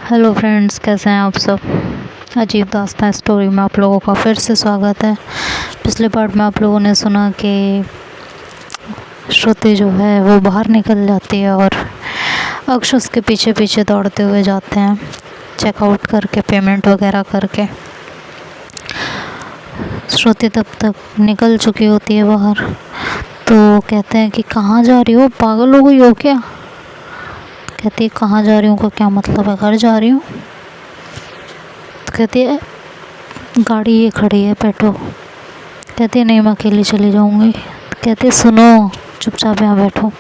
Hello friends, कैसे हैं आप सब। अजीब दास्तां स्टोरी में आप लोगों का फिर से स्वागत है। पिछले पार्ट में आप लोगों ने सुना कि श्रुति जो है वो बाहर निकल जाती है और अक्ष उसके पीछे पीछे दौड़ते हुए जाते हैं, चेकआउट करके पेमेंट वगैरह करके। श्रुति तब तक निकल चुकी होती है बाहर। तो कहते हैं कि कहाँ जा रही हो, पागल हो गई हो क्या। कहती है कहाँ जा रही हूँ का क्या मतलब है, घर जा रही हूँ। तो कहती है गाड़ी ये खड़ी है, बैठो। कहती है नहीं, मैं अकेली चली जाऊँगी। कहती है सुनो, चुपचाप यहाँ बैठो।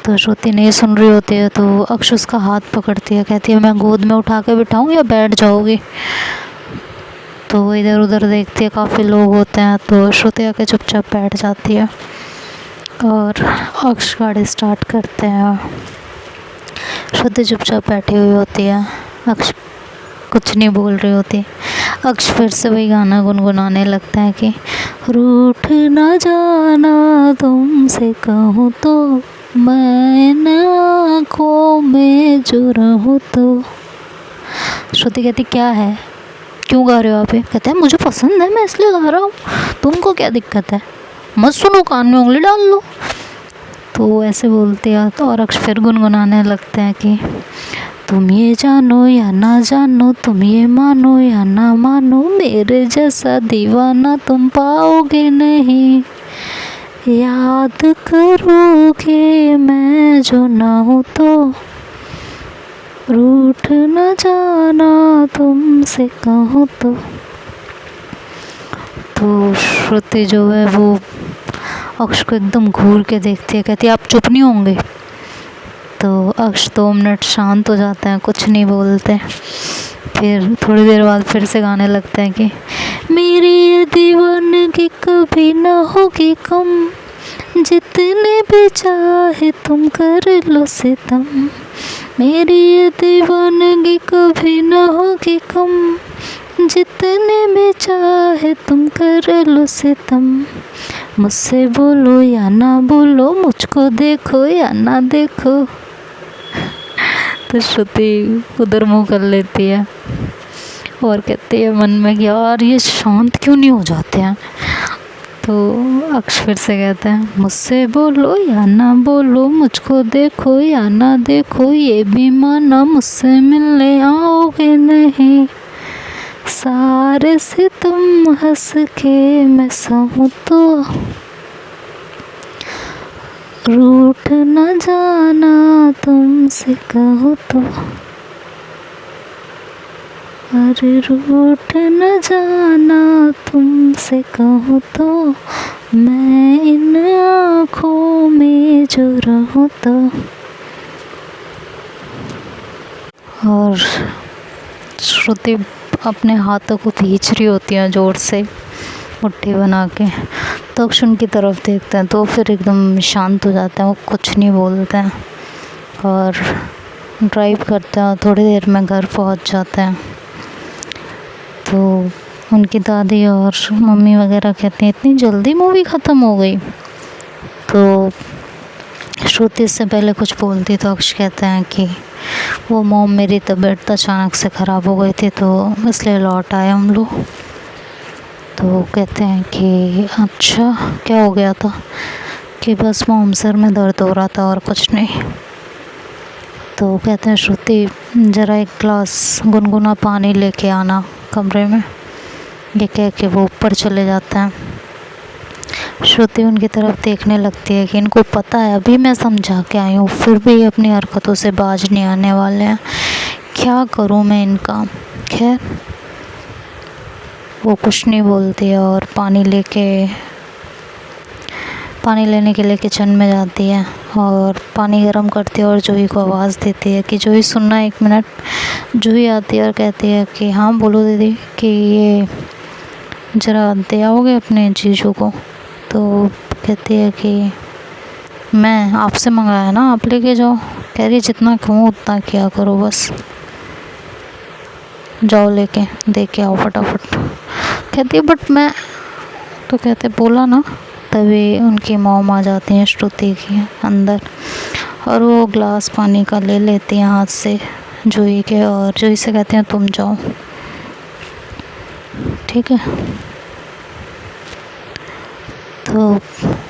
तो श्रुति नहीं सुन रही होती है तो अक्ष उसका हाथ पकड़ती है, कहती है मैं गोद में उठा के बिठाऊँ या बैठ जाओगी। तो वो इधर उधर देखती है, काफ़ी लोग होते हैं, तो श्रुति आके चुपचाप बैठ जाती है और अक्ष गाड़ी स्टार्ट करते हैं। श्रुति चुपचाप बैठी हुई होती है, अक्ष कुछ नहीं बोल रही होती। अक्ष फिर से वही गाना गुनगुनाने लगता है कि रूठ न जाना तुमसे कहूँ तो, मैं आँखों में जो रहूँ तो। श्रुति कहती क्या है, क्यों गा रहे हो आप ये। कहते हैं मुझे पसंद है, मैं इसलिए गा रहा हूँ, तुमको क्या दिक्कत है, मत सुनो, कान में उंगली डाल लो। तो ऐसे बोलते हैं तो और अक्ष फिर गुनगुनाने लगते हैं कि तुम ये जानो या ना जानो, तुम ये मानो या ना मानो, मेरे जैसा दीवाना तुम पाओगे नहीं। याद करोगे मैं जो ना हूँ तो, रूठ न जाना तुमसे कहूँ तो। श्रुति जो है वो अक्ष को एकदम घूर के देखती है, कहती है आप चुप नहीं होंगे। तो अक्ष 2 मिनट शांत हो जाते हैं, कुछ नहीं बोलते। फिर थोड़ी देर बाद फिर से गाने लगते हैं कि मेरी ये दीवानगी कभी ना होगी कम, जितने भी चाहे तुम कर लो सितम। मेरी ये दीवानगी कभी ना होगी कम, जितने में चाहे तुम कर लो सितम। मुझसे बोलो या ना बोलो, मुझको देखो या ना देखो। तो श्रुति उधर मुँह कर लेती है और कहती है मन में कि यार ये शांत क्यों नहीं हो जाते हैं। तो अक्ष फिर से कहते हैं मुझसे बोलो या ना बोलो, मुझको देखो या ना देखो, ये भी माना मुझसे मिलने आओगे नहीं। सारे से तुम हंस के मैं सहूँ तो, रूठ न जाना तुमसे कहूँ तो। अरे रूठ न जाना तुमसे कहूँ तो, मैं इन आँखों में जो रहूँ तो। और श्रुति अपने हाथों को खींच रही होती है ज़ोर से, मुट्ठी बना के। तो अक्ष उनकी तरफ देखते हैं तो फिर एकदम शांत हो जाते हैं, वो कुछ नहीं बोलते हैं और ड्राइव करते हैं। थोड़ी देर में घर पहुंच जाते हैं। तो उनकी दादी और मम्मी वगैरह कहती हैं इतनी जल्दी मूवी ख़त्म हो गई। तो श्रुति से पहले कुछ बोलती तो अक्ष कहते हैं कि वो मॉम मेरी तबीयत अचानक से ख़राब हो गई थी तो इसलिए लौट आए हम लोग। तो कहते हैं कि अच्छा क्या हो गया था। कि बस मॉम सर में दर्द हो रहा था और कुछ नहीं। तो कहते हैं श्रुति ज़रा एक गिलास गुनगुना पानी लेके आना कमरे में। ये कह के वो ऊपर चले जाते हैं। श्रुति उनकी तरफ देखने लगती है कि इनको पता है अभी मैं समझा के आई हूँ, फिर भी अपनी हरकतों से बाज नहीं आने वाले हैं, क्या करूँ मैं इनका। खैर वो कुछ नहीं बोलती है और पानी लेने के लिए किचन में जाती है और पानी गर्म करती है और जूही को आवाज़ देती है कि जूही सुनना 1 मिनट। जूही आती है और कहती है कि हाँ बोलो दीदी, कि ये ज़रा दे आओगे अपने जीजू को। तो कहती है कि मैं आपसे मंगाया ना, आप लेके जाओ। कह रही जितना कहूँ उतना किया करो, बस जाओ लेके दे के आओ फटाफट। कहती है बट मैं, तो कहते बोला ना। तभी उनकी मॉम आ जाती हैं श्रुति के अंदर और वो ग्लास पानी का ले लेती हैं हाथ से, जूही के, और जूही से कहते हैं तुम जाओ, ठीक है। तो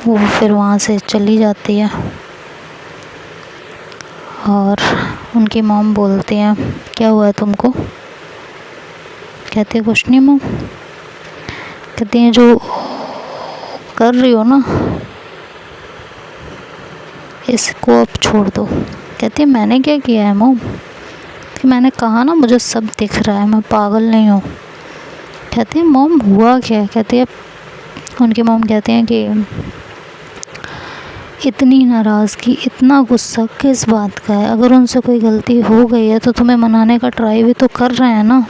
वो फिर वहाँ से चली जाती है और उनकी मॉम बोलती हैं क्या हुआ है तुमको? कहती है कुछ नहीं मॉम। कहती हैं जो कर रही हो ना इसको अब छोड़ दो। कहती है मैंने क्या किया है मॉम? कि मैंने कहा ना मुझे सब दिख रहा है, मैं पागल नहीं हूँ। कहती है मॉम हुआ क्या? कहती है, उनकी मॉम कहती हैं कि इतनी नाराज़गी, इतना गुस्सा किस बात का है? अगर उनसे कोई गलती हो गई है तो तुम्हें मनाने का ट्राई भी तो कर रहे हैं ना।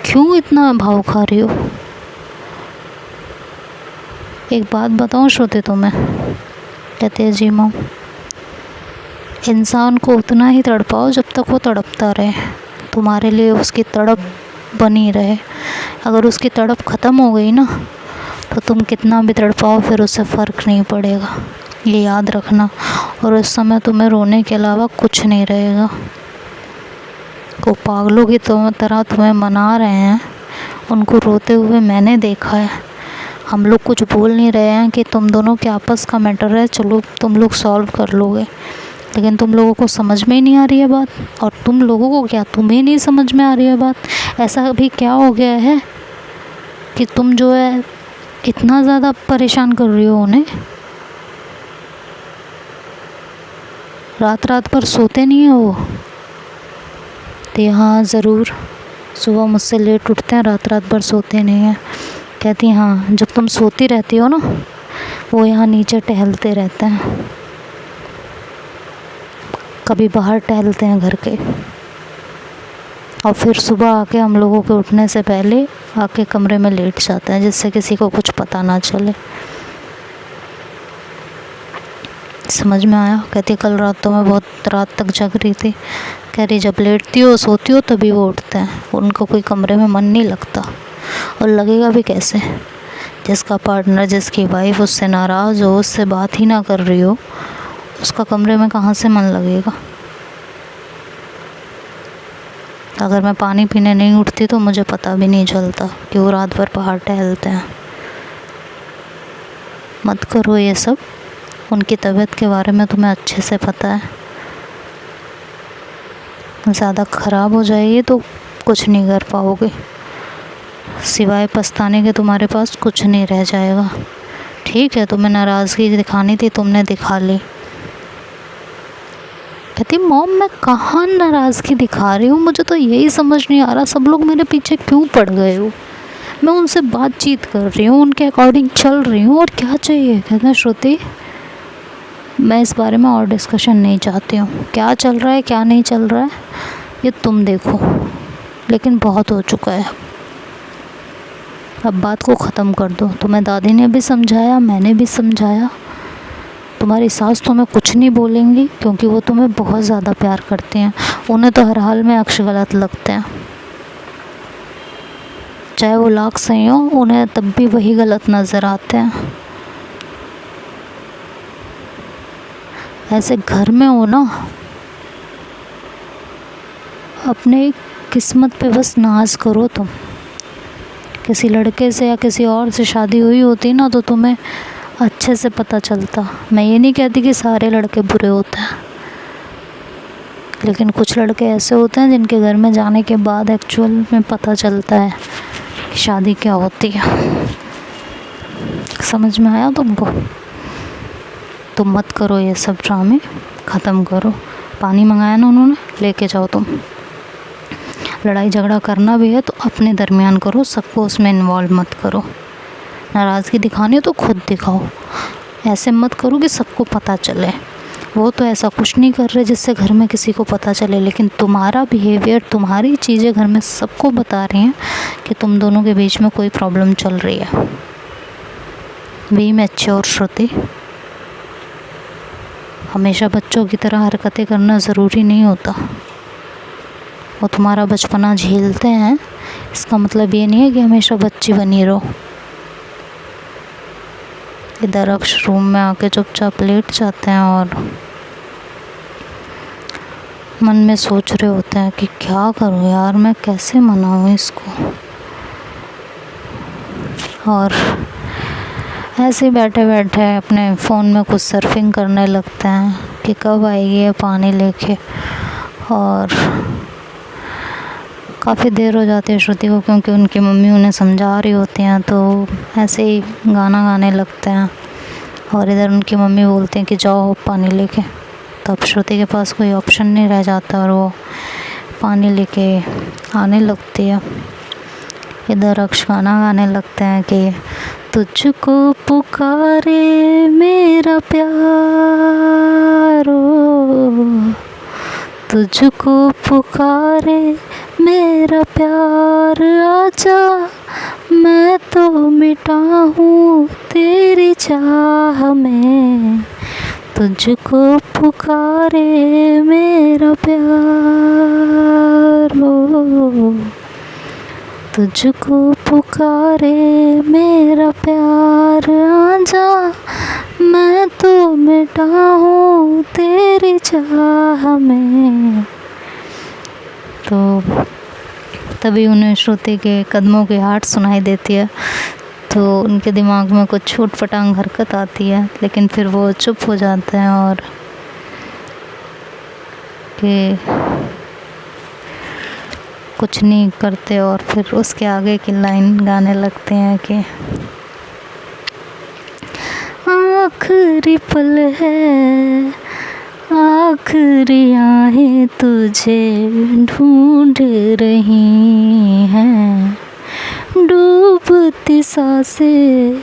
क्यों इतना भाव खा रही हो? एक बात बताऊं श्रुति तुम्हें? कहती है जी मॉम। इंसान को उतना ही तड़पाओ जब तक वो तड़पता रहे, तुम्हारे लिए उसकी तड़प बनी रहे। अगर उसकी तड़प ख़त्म हो गई ना तो तुम कितना भी तड़पाओ फिर उससे फ़र्क नहीं पड़ेगा, ये याद रखना। और उस समय तुम्हें रोने के अलावा कुछ नहीं रहेगा। वो पागलों की तरह तुम्हें मना रहे हैं, उनको रोते हुए मैंने देखा है। हम लोग कुछ बोल नहीं रहे हैं कि तुम दोनों के आपस का मैटर है, चलो तुम लोग सॉल्व कर लोगे, लेकिन तुम लोगों को समझ में ही नहीं आ रही है बात। और तुम लोगों को क्या, तुम्हें नहीं समझ में आ रही है बात? ऐसा अभी क्या हो गया है कि तुम जो है इतना ज़्यादा परेशान कर रही हो उन्हें? रात रात भर सोते नहीं है वो? तो हाँ ज़रूर, सुबह मुझसे लेट उठते हैं, रात रात भर सोते नहीं हैं। कहती हैं हाँ, जब तुम सोती रहती हो ना वो यहाँ नीचे टहलते रहते हैं, कभी बाहर टहलते हैं घर के, और फिर सुबह आके हम लोगों के उठने से पहले आके कमरे में लेट जाते हैं, जिससे किसी को कुछ पता ना चले। समझ में आया? कहती कल रात तो मैं बहुत रात तक जग रही थी। कह रही जब लेटती हो सोती हो तभी वो उठते हैं, उनका कोई कमरे में मन नहीं लगता। और लगेगा भी कैसे? जिसका पार्टनर, जिसकी वाइफ उससे नाराज़ हो, उससे बात ही ना कर रही हो, उसका कमरे में कहाँ से मन लगेगा? अगर मैं पानी पीने नहीं उठती तो मुझे पता भी नहीं चलता कि वो रात भर बाहर टहलते हैं। मत करो ये सब, उनकी तबीयत के बारे में तुम्हें अच्छे से पता है। ज़्यादा ख़राब हो जाएगी तो कुछ नहीं कर पाओगे, सिवाय पछताने के तुम्हारे पास कुछ नहीं रह जाएगा। ठीक है, तुम्हें नाराज़गी दिखानी थी, तुमने दिखा ली। कहती मॉम मैं कहाँ नाराज़गी दिखा रही हूँ? मुझे तो यही समझ नहीं आ रहा सब लोग मेरे पीछे क्यों पड़ गए हो? मैं उनसे बातचीत कर रही हूँ, उनके अकॉर्डिंग चल रही हूँ, और क्या चाहिए? कहते हैं श्रुति मैं इस बारे में और डिस्कशन नहीं चाहती हूँ, क्या चल रहा है क्या नहीं चल रहा है ये तुम देखो, लेकिन बहुत हो चुका है, अब बात को ख़त्म कर दो। तुम्हें दादी ने भी समझाया, मैंने भी समझाया, तुम्हारी सास तुम्हें कुछ नहीं बोलेंगी क्योंकि वो तुम्हें बहुत ज़्यादा प्यार करती हैं। उन्हें तो हर हाल में अक्ष गलत लगते हैं, चाहे वो लाख सही हो, उन्हें तब भी वही गलत नज़र आते हैं। ऐसे घर में हो ना, अपने किस्मत पे बस नाज करो। तुम किसी लड़के से या किसी और से शादी हुई होती ना तो तुम्हें अच्छे से पता चलता। मैं ये नहीं कहती कि सारे लड़के बुरे होते हैं, लेकिन कुछ लड़के ऐसे होते हैं जिनके घर में जाने के बाद एक्चुअल में पता चलता है कि शादी क्या होती है। समझ में आया तुमको? तुम मत करो ये सब ड्रामे, ख़त्म करो। पानी मंगाया ना उन्होंने, लेके जाओ। तुम लड़ाई झगड़ा करना भी है तो अपने दरमियान करो, सबको उसमें इन्वॉल्व मत करो। नाराज़गी दिखानी है तो खुद दिखाओ, ऐसे मत करो कि सबको पता चले। वो तो ऐसा कुछ नहीं कर रहे जिससे घर में किसी को पता चले, लेकिन तुम्हारा बिहेवियर, तुम्हारी चीज़ें घर में सबको बता रही हैं कि तुम दोनों के बीच में कोई प्रॉब्लम चल रही है। बी मैच्योर श्रुति, हमेशा बच्चों की तरह हरकतें करना ज़रूरी नहीं होता। वो तुम्हारा बचपना झेलते हैं, इसका मतलब ये नहीं है कि हमेशा बच्ची बनी रहो। इधर अक्ष रूम में आके चुपचाप लेट जाते हैं और मन में सोच रहे होते हैं कि क्या करूँ यार, मैं कैसे मनाऊँ इसको। और ऐसे ही बैठे बैठे अपने फ़ोन में कुछ सर्फिंग करने लगते हैं कि कब आएगी ये पानी लेके। और काफ़ी देर हो जाती है श्रुति को, क्योंकि उनकी मम्मी उन्हें समझा रही होती हैं, तो ऐसे ही गाना गाने लगते हैं। और इधर उनकी मम्मी बोलती हैं कि जाओ पानी लेके। तब श्रुति के पास कोई ऑप्शन नहीं रह जाता और वो पानी लेके आने लगती है। इधर अक्ष गाना गाने लगते हैं कि तुझको पुकारे मेरा प्यारो, तुझको पुकारे मेरा प्यार, आजा मैं तो मिटा हूँ तेरी चाह में, तुझको पुकारे मेरा प्यार हो, तुझको पुकारे मेरा प्यार, आजा मैं तो मिटा हूँ तेरी चाह में। तो तभी उन्हें श्रुति के कदमों की आहट सुनाई देती है, तो उनके दिमाग में कुछ छूट-फटांग हरकत आती है, लेकिन फिर वो चुप हो जाते हैं और कि कुछ नहीं करते। और फिर उसके आगे की लाइन गाने लगते हैं कि आखिरी पल है, आखिरी आहें तुझे ढूंढ रही हैं, डूबती सांसें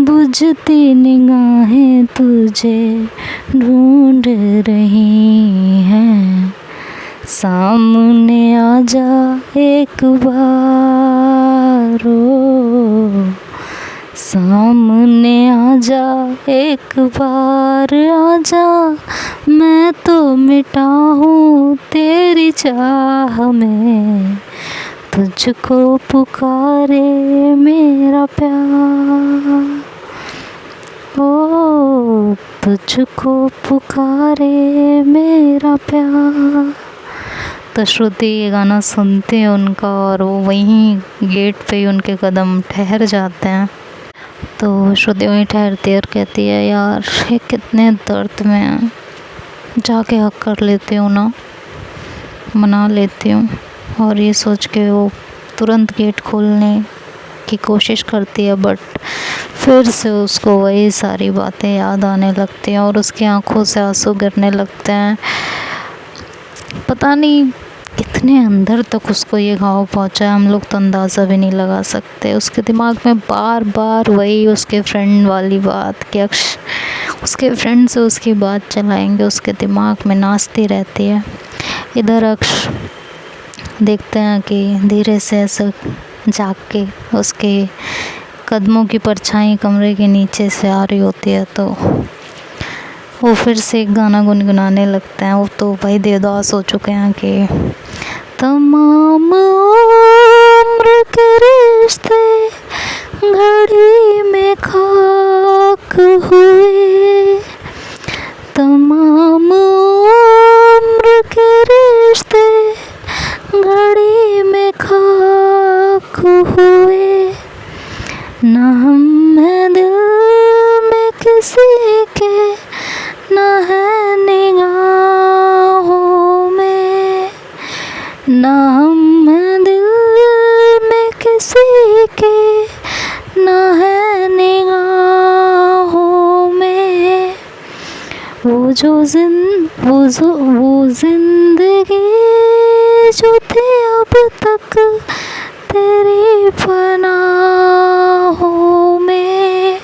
बुझती निगाहें तुझे ढूंढ रही हैं, सामने आजा एक बार ओ, सामने आजा एक बार, आजा मैं तो मिटा हूँ तेरी चाह में, तुझको पुकारे मेरा प्यार, ओ तुझको पुकारे मेरा प्यार। तो श्रुति ये गाना सुनते हैं उनका, और वो वहीं गेट पे ही उनके कदम ठहर जाते हैं। तो श्रुति वहीं ठहरती है और कहती है यार ये कितने दर्द में है, जाके हक कर लेती हूँ ना, मना लेती हूँ। और ये सोच के वो तुरंत गेट खोलने की कोशिश करती है, बट फिर से उसको वही सारी बातें याद आने लगती हैं और उसकी आंखों से आंसू गिरने लगते हैं। पता नहीं कितने अंदर तक उसको ये घाव पहुंचा है, हम लोग तो अंदाज़ा भी नहीं लगा सकते। उसके दिमाग में बार बार वही उसके फ्रेंड वाली बात कि अक्ष उसके फ्रेंड से उसकी बात चलाएंगे, उसके दिमाग में नाचती रहती है। इधर अक्ष देखते हैं कि धीरे से ऐसे जाग के उसके कदमों की परछाई कमरे के नीचे से आ रही होती है, तो वो फिर से एक गाना गुनगुनाने लगते हैं। वो तो भाई देवदास हो चुके हैं कि तमाम उम्र के रिश्ते घड़ी में खाक हुए, तमाम उम्र के रिश्ते घड़ी में खाक हुए, ना हम है दिल में किसी के, ना है निगाहों में, ना हम है दिल में किसी के, ना है निगाहों में, वो जिंदगी जो थी अब तक तेरी पनाहों में,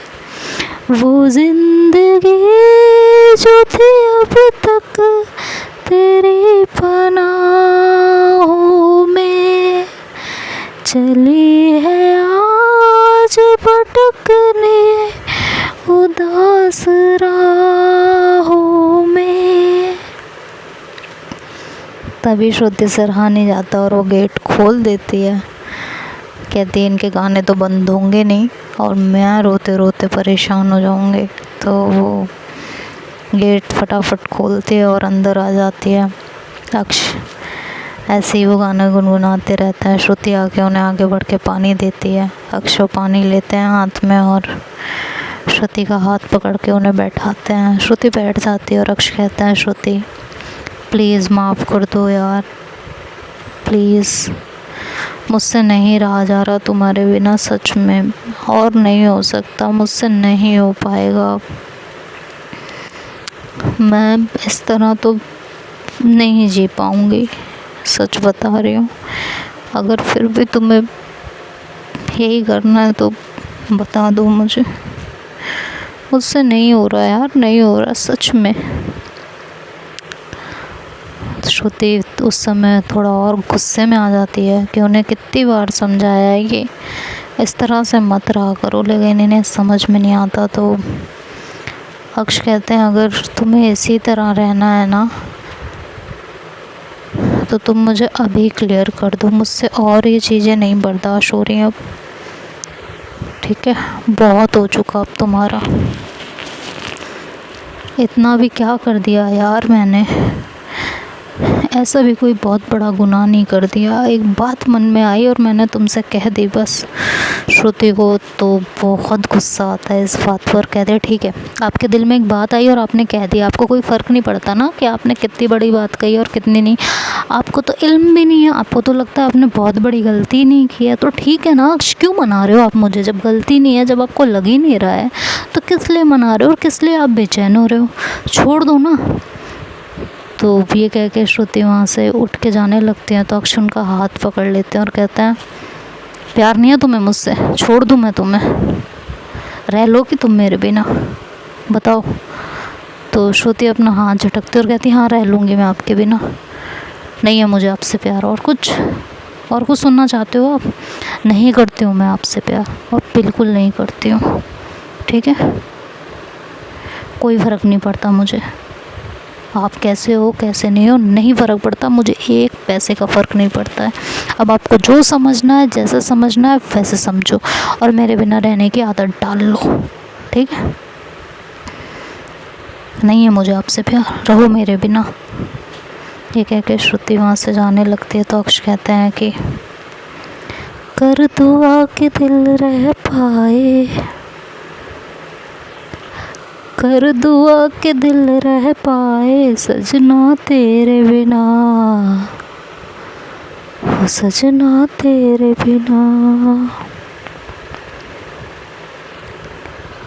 वो जिंदगी जो थी अब तक तेरी पनाहों में, चली है आज भटकने उदास राहों में। तभी श्रुति सराहा नहीं जाता और वो गेट खोल देती है कहती है इनके गाने तो बंद होंगे नहीं और मैं रोते रोते परेशान हो जाऊँगी। तो वो गेट फटाफट खोलती है और अंदर आ जाती है। अक्ष ऐसे ही वो गाना गुनगुनाते रहता है। श्रुति आके उन्हें आगे बढ़ के पानी देती है। अक्ष वो पानी लेते हैं हाथ में और श्रुति का हाथ पकड़ के उन्हें बैठाते हैं। श्रुति बैठ जाती है और अक्ष कहता है श्रुति प्लीज़ माफ़ कर दो यार, प्लीज़ मुझसे नहीं रहा जा रहा तुम्हारे बिना, सच में, और नहीं हो सकता, मुझसे नहीं हो पाएगा। मैं इस तरह तो नहीं जी पाऊँगी, सच बता रही हूँ। अगर फिर भी तुम्हें यही करना है तो बता दो मुझे, मुझसे नहीं हो रहा यार, नहीं हो रहा सच में। श्रुति उस समय थोड़ा और गुस्से में आ जाती है कि उन्हें कितनी बार समझाया है कि इस तरह से मत रहा करो, लेकिन इन्हें समझ में नहीं आता। तो अक्ष कहते हैं अगर तुम्हें इसी तरह रहना है ना तो तुम मुझे अभी क्लियर कर दो, मुझसे और ये चीज़ें नहीं बर्दाश्त हो रही अब, ठीक है, बहुत हो चुका अब तुम्हारा। इतना भी क्या कर दिया यार मैंने, ऐसा भी कोई बहुत बड़ा गुनाह नहीं कर दिया। एक बात मन में आई और मैंने तुमसे कह दी बस। श्रुति को तो बहुत गुस्सा आता है इस बात पर। कहते ठीक है, आपके दिल में एक बात आई और आपने कह दी, आपको कोई फ़र्क नहीं पड़ता ना कि आपने कितनी बड़ी बात कही और कितनी नहीं, आपको तो इल्म भी नहीं है, आपको तो लगता है आपने बहुत बड़ी गलती नहीं की है। तो ठीक है ना, क्यों मना रहे हो आप मुझे? जब गलती नहीं है, जब आपको लग ही नहीं रहा है तो किस लिए मना रहे हो और किस लिए आप बेचैन हो रहे हो? छोड़ दो ना। तो ये कह के श्रुति वहाँ से उठ के जाने लगती हैं। तो अक्ष उनका हाथ पकड़ लेते हैं और कहते हैं प्यार नहीं है तुम्हें मुझसे, छोड़ दूँ मैं तुम्हें, रह लो कि तुम मेरे बिना, बताओ। तो श्रुति अपना हाथ झटकती और कहती हाँ रह लूँगी मैं आपके बिना, नहीं है मुझे आपसे प्यार। और कुछ सुनना चाहते हो आप? नहीं करती हूँ मैं आपसे प्यार, और बिल्कुल नहीं करती हूँ, ठीक है, कोई फ़र्क नहीं पड़ता मुझे, आप कैसे हो कैसे नहीं हो नहीं फ़र्क पड़ता मुझे, एक पैसे का फ़र्क नहीं पड़ता है। अब आपको जो समझना है, जैसे समझना है वैसे समझो, और मेरे बिना रहने की आदत डाल लो, ठीक है, नहीं है मुझे आपसे प्यार, रहो मेरे बिना। ये कह के श्रुति वहाँ से जाने लगती है। तो अक्ष कहते हैं कि कर दुआ के दिल रह पाए, कर दुआ के दिल रह पाए सजना तेरे बिना, ओ सजना तेरे बिना,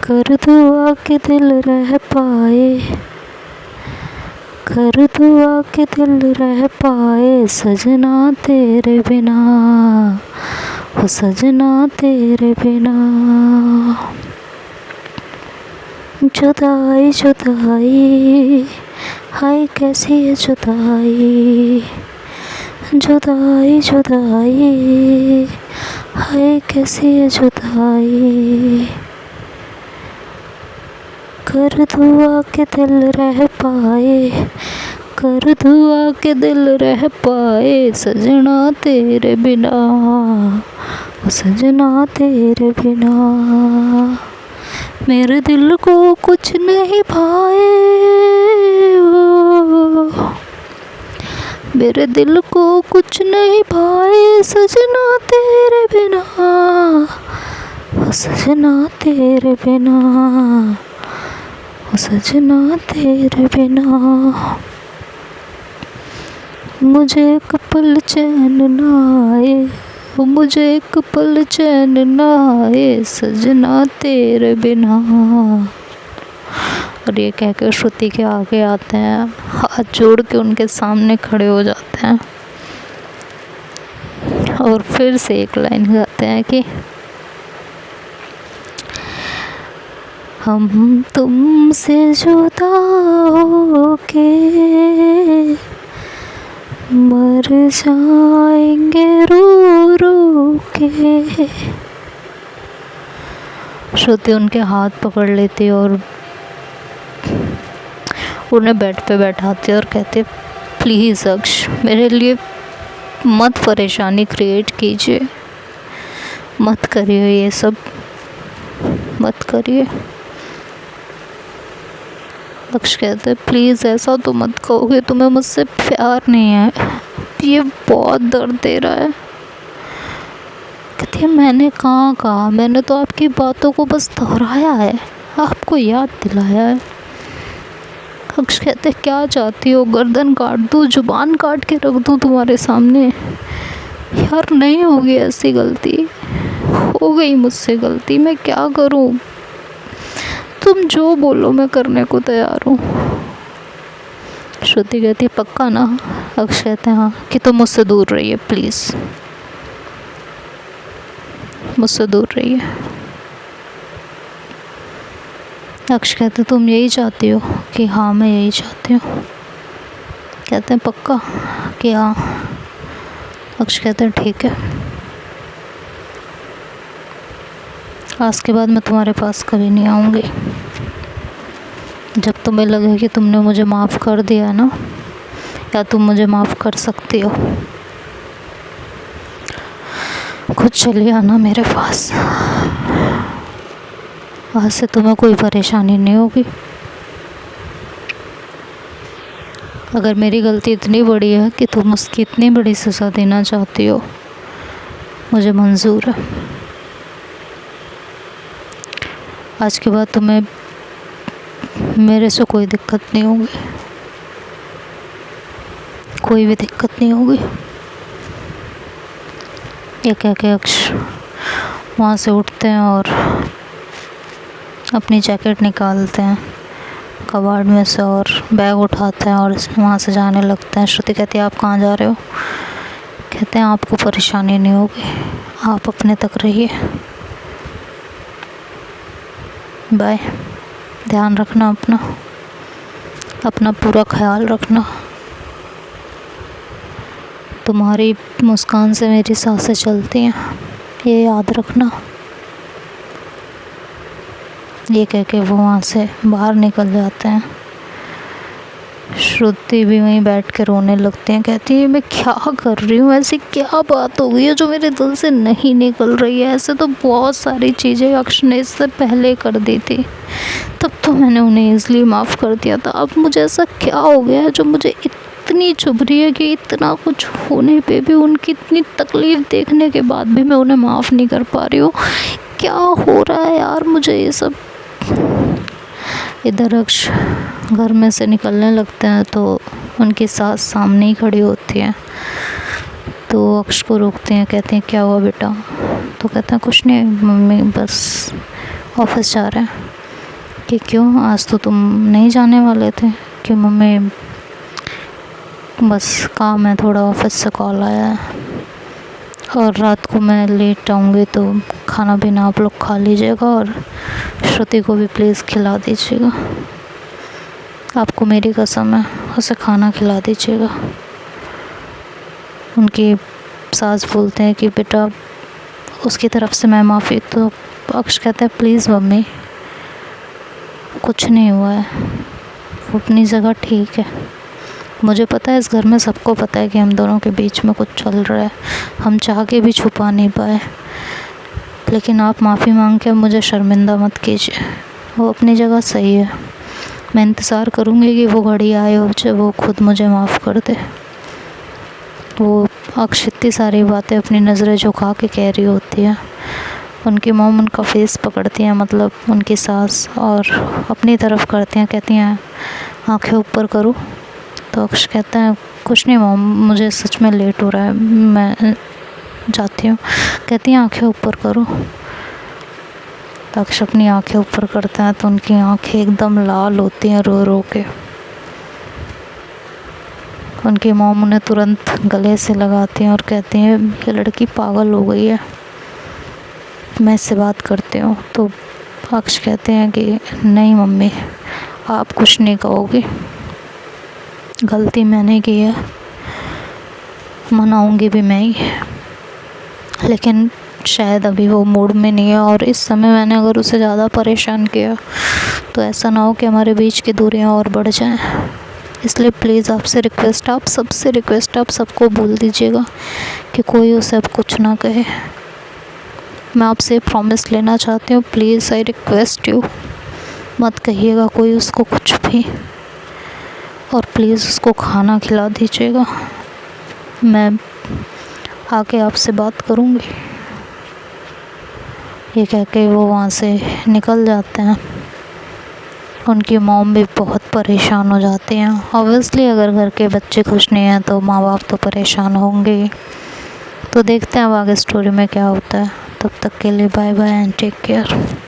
कर दुआ के दिल रह पाए, कर दुआ के दिल रह पाए सजना तेरे बिना, ओ सजना तेरे बिना। जुदाई जुदाई हाय कैसी है जुदाई, जुदाई जुदाई हाय कैसी है जुदाई, कर दुआ के दिल रह पाए, कर दुआ के दिल रह पाए सजना तेरे बिना, ओ सजना तेरे बिना, मेरे दिल को कुछ नहीं भाए, मेरे दिल को कुछ नहीं भाए सजना तेरे बिना, ओ सजना तेरे बिना, ओ सजना तेरे बिना, मुझे एक पल चैन ना आए, मुझे एक पल चैन ना आए सजना तेरे बिना। और ये कहकर श्रुति के आगे आते हैं, हाथ जोड़ के उनके सामने खड़े हो जाते हैं और फिर से एक लाइन गाते हैं कि हम तुमसे जुदा होके मर जाएंगे रो रो के। श्रुति उनके हाथ पकड़ लेती और उन्हें बेड पे बैठाती और कहते प्लीज़ अक्ष मेरे लिए मत परेशानी क्रिएट कीजिए, मत करिए ये सब, मत करिए। लक्ष्य कहते प्लीज़ ऐसा तो मत कहोगे, तुम्हें मुझसे प्यार नहीं है, ये बहुत दर्द दे रहा है। कहती है मैंने कहाँ कहा, मैंने तो आपकी बातों को बस दोहराया है, आपको याद दिलाया है। अक्ष कहते क्या चाहती हो, गर्दन काट दूँ, जुबान काट के रख दूँ तुम्हारे सामने? यार नहीं होगी ऐसी गलती, हो गई मुझसे गलती, मैं क्या करूँ? तुम जो बोलो मैं करने को तैयार हूँ। श्रुति कहती पक्का ना? अक्ष कहते हैं हाँ। कि तुम मुझसे दूर रहिए प्लीज़, मुझसे दूर रहिए। अक्ष कहते तुम यही चाहती हो? कि हाँ मैं यही चाहती हूँ। कहते हैं पक्का? कि हाँ। अक्ष कहते हैं ठीक है, आज के बाद मैं तुम्हारे पास कभी नहीं आऊँगी। जब तुम्हें लगे कि तुमने मुझे माफ़ कर दिया ना, या तुम मुझे माफ़ कर सकती हो, खुद चले आना मेरे पास। आज से तुम्हें कोई परेशानी नहीं होगी। अगर मेरी गलती इतनी बड़ी है कि तुम उसकी इतनी बड़ी सज़ा देना चाहती हो, मुझे मंजूर है। आज के बाद तुम्हें मेरे से कोई दिक्कत नहीं होगी, कोई भी दिक्कत नहीं होगी। ये कह के अक्ष वहाँ से उठते हैं और अपनी जैकेट निकालते हैं कबाड़ में से और बैग उठाते हैं और वहाँ से जाने लगते हैं। श्रुति कहती है आप कहाँ जा रहे हो? कहते हैं आपको परेशानी नहीं होगी, आप अपने तक रहिए, बाय। ध्यान रखना अपना, अपना पूरा ख्याल रखना। तुम्हारी मुस्कान से मेरी सांसें चलती हैं, ये याद रखना। ये कह के वो वहाँ से बाहर निकल जाते हैं। श्रुति भी वहीं बैठ के रोने लगती हैं। कहती है मैं क्या कर रही हूँ, ऐसी क्या बात हो गई है जो मेरे दिल से नहीं निकल रही है? ऐसे तो बहुत सारी चीज़ें अक्ष ने इससे पहले कर दी थी, तब तो मैंने उन्हें इसलिए माफ़ कर दिया था। अब मुझे ऐसा क्या हो गया है जो मुझे इतनी चुभ रही है कि इतना कुछ होने पे भी, उनकी इतनी तकलीफ़ देखने के बाद भी मैं उन्हें माफ़ नहीं कर पा रही हूँ? क्या हो रहा है यार मुझे ये सब? इधर अक्ष घर में से निकलने लगते हैं तो उनकी सास सामने ही खड़ी होती है। तो अक्ष को रोकते हैं, कहते हैं क्या हुआ बेटा? तो कहते हैं कुछ नहीं मम्मी, बस ऑफिस जा रहे हैं। कि क्यों, आज तो तुम नहीं जाने वाले थे? कि मम्मी बस काम है थोड़ा, ऑफिस से कॉल आया है और रात को मैं लेट आऊँगी तो खाना पीना आप लोग खा लीजिएगा और श्रुति को भी प्लीज़ खिला दीजिएगा। आपको मेरी कसम है, उसे खाना खिला दीजिएगा। उनकी सास बोलते हैं कि बेटा उसकी तरफ से मैं माफ़ी। तो अक्ष कहता है प्लीज़ मम्मी, कुछ नहीं हुआ है, वो अपनी जगह ठीक है। मुझे पता है, इस घर में सबको पता है कि हम दोनों के बीच में कुछ चल रहा है, हम चाह के भी छुपा नहीं पाए। लेकिन आप माफ़ी मांग के मुझे शर्मिंदा मत कीजिए, वो अपनी जगह सही है। मैं इंतज़ार करूँगी कि वो घड़ी आए हो जब वो खुद मुझे माफ़ कर दे। वो अक्ष इतनी सारी बातें अपनी नज़रें झुका के कह रही होती है। उनकी मॉम उनका फेस पकड़ती हैं, मतलब उनकी सास, और अपनी तरफ करती हैं। कहती हैं आंखें ऊपर करो। तो अक्ष कहता है कुछ नहीं मॉम, मुझे सच में लेट हो रहा है, मैं जाती हूँ। कहती हैं आंखें ऊपर करो। तो अक्ष अपनी आंखें ऊपर करता है तो उनकी आंखें एकदम लाल होती हैं रो रो के। उनकी मॉम उन्हें तुरंत गले से लगाती हैं और कहती हैं ये लड़की पागल हो गई है, मैं इससे बात करती हूँ। तो अक्ष कहते हैं कि नहीं मम्मी, आप कुछ नहीं कहोगी, गलती मैंने की है, मनाऊंगी भी मैं ही, लेकिन शायद अभी वो मूड में नहीं है और इस समय मैंने अगर उसे ज़्यादा परेशान किया तो ऐसा ना हो कि हमारे बीच की दूरियां और बढ़ जाएं। इसलिए प्लीज़ आपसे रिक्वेस्ट, आप सबसे रिक्वेस्ट, आप सबको बोल दीजिएगा कि कोई उसे अब कुछ ना कहे, मैं आपसे प्रॉमिस लेना चाहती हूँ, प्लीज़ आई रिक्वेस्ट यू, मत कहिएगा कोई उसको कुछ भी, और प्लीज़ उसको खाना खिला दीजिएगा। मैं आके आपसे बात करूँगी। ये कह के वो वहाँ से निकल जाते हैं। उनकी मॉम भी बहुत परेशान हो जाती हैं। ऑब्वियसली अगर घर के बच्चे खुश नहीं हैं तो माँ बाप तो परेशान होंगे ही। तो देखते हैं अब आगे स्टोरी में क्या होता है। तब तक के लिए bye bye and take care.